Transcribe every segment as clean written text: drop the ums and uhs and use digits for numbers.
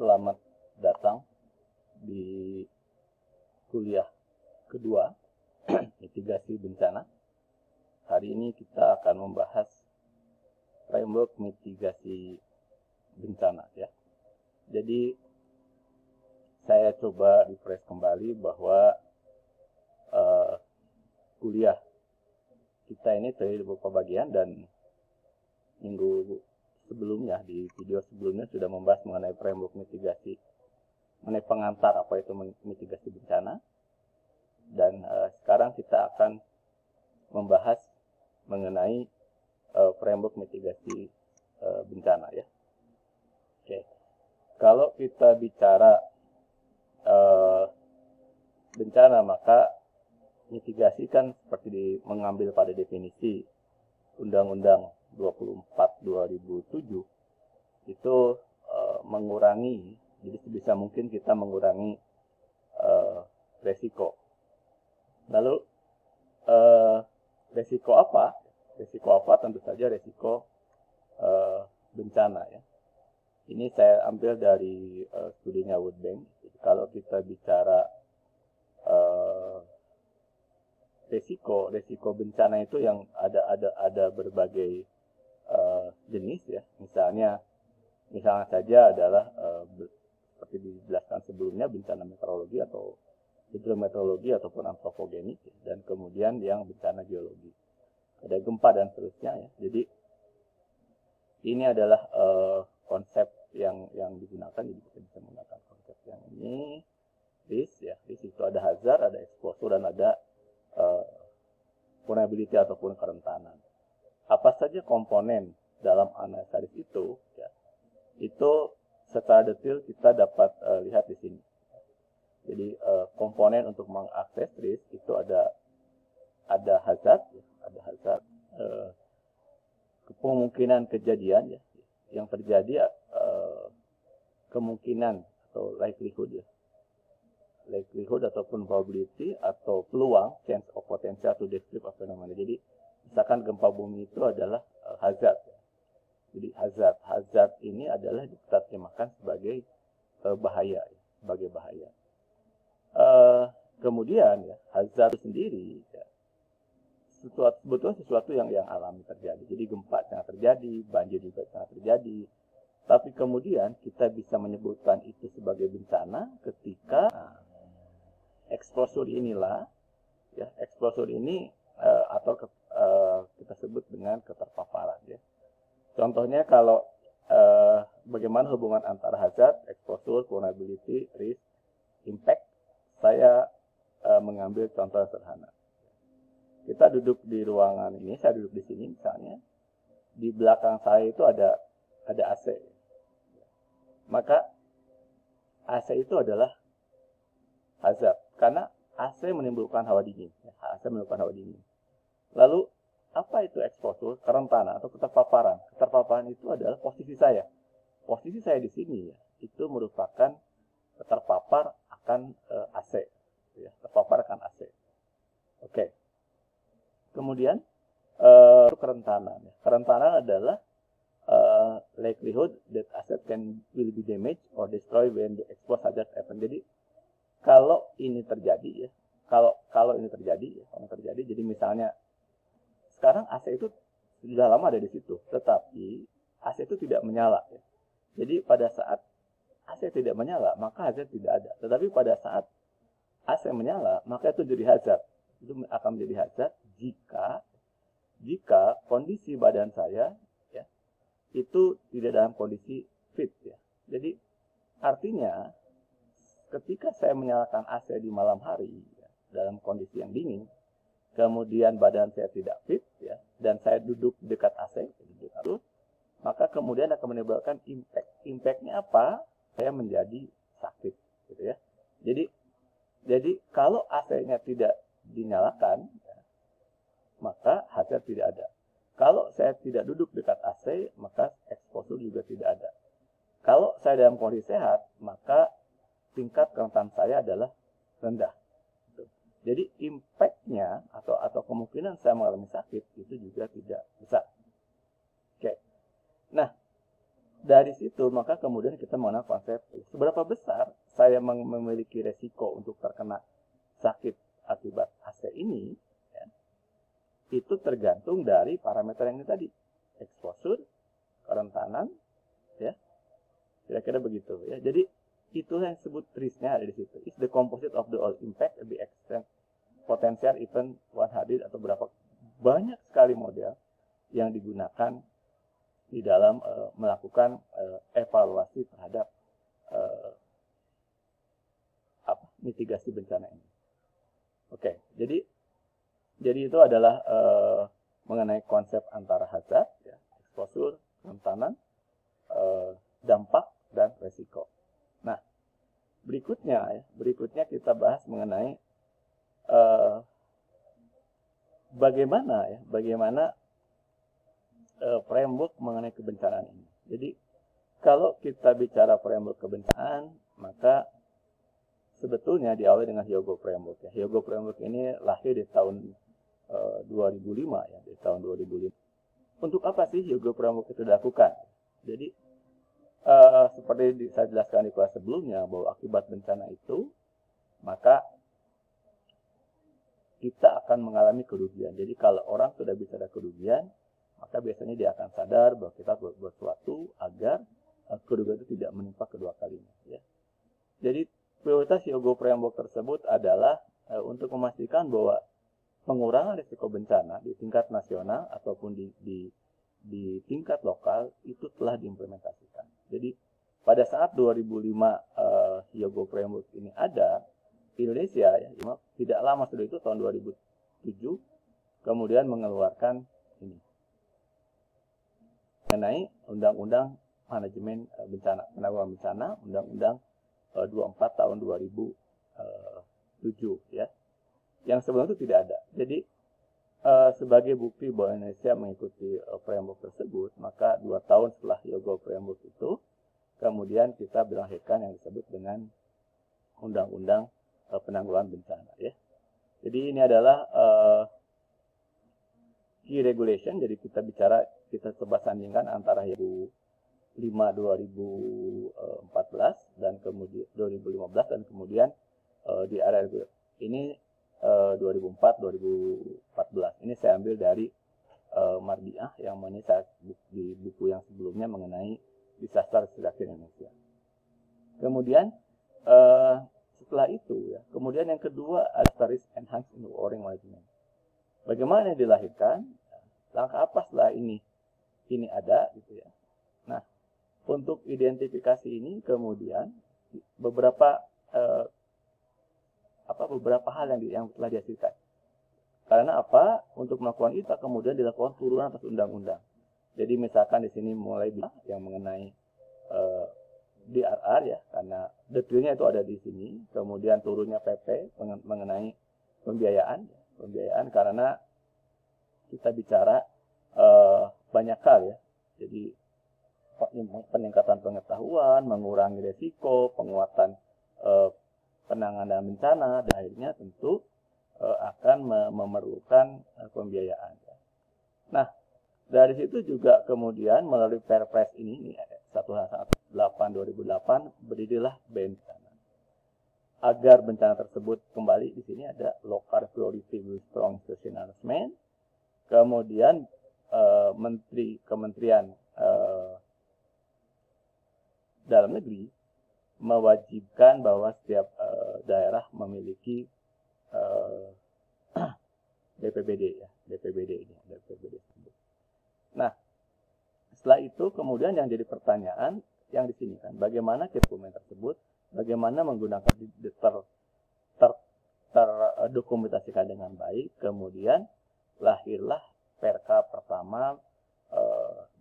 Selamat datang di kuliah kedua mitigasi bencana. Hari ini kita akan membahas framework mitigasi bencana ya. Jadi saya coba refresh kembali bahwa kuliah kita ini terdiri dari beberapa bagian, dan minggu sebelumnya, di video sebelumnya sudah membahas mengenai framework mitigasi, mengenai pengantar apa itu mitigasi bencana. Dan sekarang kita akan membahas mengenai framework mitigasi bencana ya. Oke. Kalau kita bicara bencana, maka mitigasi kan seperti mengambil pada definisi Undang-Undang 24/2007 itu mengurangi, jadi sebisa mungkin kita mengurangi resiko. Lalu resiko apa? Resiko apa? Tentu saja resiko bencana ya. Ini saya ambil dari studinya World Bank. Jadi, kalau kita bicara resiko bencana itu yang ada berbagai jenis ya. Misalnya saja adalah seperti dijelaskan sebelumnya, bencana meteorologi atau hidrometeorologi ataupun antropogenik, dan kemudian yang bencana geologi, ada gempa dan seterusnya ya. Jadi ini adalah konsep yang digunakan. Jadi kita bisa menggunakan konsep yang ini. Risk ya, risk itu ada hazard, ada exposure, dan ada vulnerability ataupun kerentanan. Apa saja komponen dalam analisa risk itu ya, itu secara detail kita dapat lihat di sini. Jadi komponen untuk mengakses risk itu ada hazard ya, ada hazard, kemungkinan kejadian ya, yang terjadi, kemungkinan atau likelihood ya, likelihood ataupun probability atau peluang, chance of potential to describe apa namanya. Jadi misalkan gempa bumi itu adalah hazard. Jadi hazard ini adalah diterjemahkan sebagai bahaya, sebagai bahaya. Kemudian ya, hazard sendiri ya, sebetulnya sesuatu yang alami terjadi. Jadi gempa sangat terjadi, banjir juga sangat terjadi. Tapi kemudian kita bisa menyebutkan itu sebagai bencana ketika exposure inilah ya, exposure ini atau kita sebut dengan keterpaparan ya. Contohnya kalau bagaimana hubungan antara hazard, exposure, vulnerability, risk, impact, saya mengambil contoh sederhana. Kita duduk di ruangan ini, saya duduk di sini misalnya, di belakang saya itu ada AC. Maka AC itu adalah hazard, karena AC menimbulkan hawa dingin. AC menimbulkan hawa dingin. Lalu apa itu exposure, kerentanan atau keterpaparan? Keterpaparan itu adalah posisi saya. Posisi saya di sini ya, itu merupakan terpapar akan AC, ya, terpapar akan AC. Oke. Kemudian kerentanan. Kerentanan adalah likelihood that asset will be damaged or destroyed when the exposed hazard happen. Jadi kalau ini terjadi ya, kalau ini terjadi, jadi misalnya sekarang AC itu sudah lama ada di situ, tetapi AC itu tidak menyala ya. Jadi pada saat AC tidak menyala, maka hazard tidak ada. Tetapi pada saat AC menyala, maka itu jadi hazard. Itu akan menjadi hazard jika kondisi badan saya ya, itu tidak dalam kondisi fit ya. Jadi artinya ketika saya menyalakan AC di malam hari ya, dalam kondisi yang dingin, kemudian badan saya tidak fit ya, dan saya duduk dekat AC, maka kemudian akan menimbulkan impact. Impactnya apa? Saya menjadi sakit gitu ya. Jadi kalau AC-nya tidak dinyalakan ya, maka hazard tidak ada. Kalau saya tidak duduk dekat AC, maka exposure juga tidak ada. Kalau saya dalam kondisi sehat, maka tingkat kerentanan saya adalah rendah. Jadi impact-nya atau kemungkinan saya mengalami sakit itu juga tidak besar. Oke. Nah, dari situ maka kemudian kita mengenal konsep seberapa besar saya memiliki resiko untuk terkena sakit akibat AC ini, ya, itu tergantung dari parameter yang ini tadi, exposure, kerentanan, ya, kira-kira begitu, ya. Jadi itulah yang disebut risknya ada di situ. It's the composite of the all impact, the extent, potential, event, 100 atau berapa banyak sekali model yang digunakan di dalam melakukan evaluasi terhadap mitigasi bencana ini. Oke, jadi itu adalah mengenai konsep antara hazard, ya, exposure, kerentanan, dampak dan resiko. Nah, berikutnya kita bahas mengenai bagaimana framework mengenai kebencanaan ini. Jadi kalau kita bicara framework kebencanaan, maka sebetulnya diawali dengan Hyogo Framework. Ya. Hyogo Framework ini lahir di tahun 2005, ya, di tahun 2005. Untuk apa sih Hyogo Framework itu dilakukan? Jadi seperti saya jelaskan di kelas sebelumnya, bahwa akibat bencana itu maka kita akan mengalami kerugian. Jadi kalau orang sudah bicara kerugian, maka biasanya dia akan sadar bahwa kita berbuat sesuatu agar kerugian itu tidak menimpa kedua kalinya. Ya. Jadi prioritas Hyogo Framework tersebut adalah untuk memastikan bahwa pengurangan risiko bencana di tingkat nasional ataupun di tingkat lokal itu telah diimplementasikan. Jadi pada saat 2005 Hyogo Framework ini ada, Indonesia, ya, tidak lama sudah itu, tahun 2007 kemudian mengeluarkan ini mengenai Undang-Undang Manajemen Bencana, Penanggulangan Bencana, Undang-Undang 24 tahun 2007, ya, yang sebelum itu tidak ada. Jadi sebagai bukti bahwa Indonesia mengikuti framework tersebut, maka 2 tahun setelah Hyogo Framework itu kemudian kita melahirkan yang disebut dengan Undang-Undang Penanggulangan Bencana, ya. Jadi ini adalah key regulation. Jadi kita coba sandingkan antara 2005-2014 dan kemudian 2015 dan kemudian di area ini 2004-2014. Ini saya ambil dari Mardiah yang mana saya di buku yang sebelumnya mengenai disaster reduction Indonesia. Kemudian setelah itu, ya, kemudian yang kedua ada risk enhanced warning management. Bagaimana dilahirkan? Langkah apa setelah ini ada, gitu ya. Nah, untuk identifikasi ini kemudian beberapa hal yang telah dihasilkan. Karena apa? Untuk melakukan itu kemudian dilakukan turunan atas undang-undang. Jadi misalkan di sini mulai yang mengenai DRR, ya, karena detailnya itu ada di sini. Kemudian turunnya PP mengenai pembiayaan karena kita bicara banyak hal, ya. Jadi peningkatan pengetahuan, mengurangi risiko, penguatan penanganan bencana, dan akhirnya tentu akan memerlukan pembiayaan. Ya. Nah, dari situ juga kemudian melalui Perpres ini 118/2008 berdirilah BNPB. Agar bencana tersebut kembali, di sini ada local priority with strong situational management. Kemudian Kementerian Dalam Negeri mewajibkan bahwa setiap daerah memiliki BPBD, ya, BPBD ini, BPBD. Nah, setelah itu kemudian yang jadi pertanyaan yang di sini kan, bagaimana dokumen tersebut, bagaimana menggunakan terdokumentasikan dengan baik, kemudian lahirlah Perka pertama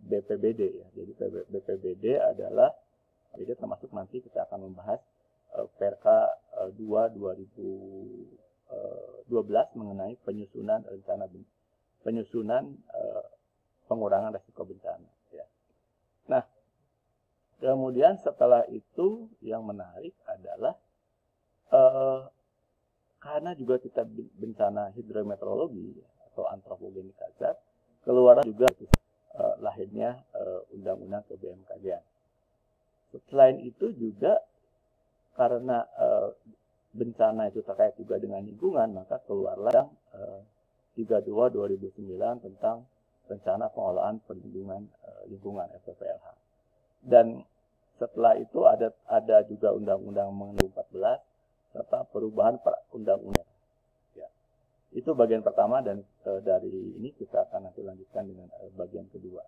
BPBD, ya. Jadi BPBD adalah, jadi termasuk nanti kita akan membahas Perka 2/2012 mengenai penyusunan pengurangan risiko bencana, ya. Nah, kemudian setelah itu yang menarik adalah karena juga kita bencana hidrometeorologi atau antropogenik hazard, keluaran juga lahirnya undang-undang ke BMKG. Selain itu juga karena bencana itu terkait juga dengan lingkungan, maka keluarlah 32/2009 tentang rencana pengelolaan perlindungan lingkungan (RPPLH). Dan setelah itu ada juga Undang-Undang Mengenai 14 serta perubahan undang-undang. Ya. Itu bagian pertama, dan dari ini kita akan nanti lanjutkan dengan bagian kedua.